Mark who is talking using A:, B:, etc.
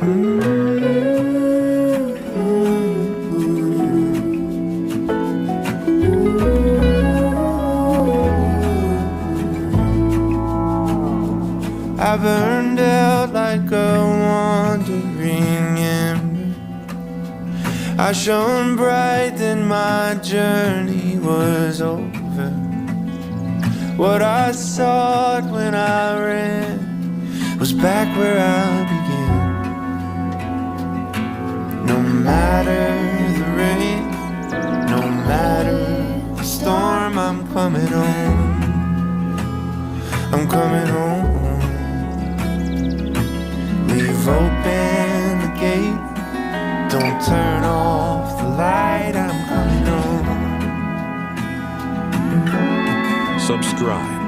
A: I burned out like a wandering ember. I shone bright, then my journey was over. What I sought when I ran was back where I began. No matter the rain, no matter the storm, I'm coming home. I'm coming home. Leave open the gate, don't turn off the light, I'm coming home.
B: Subscribe.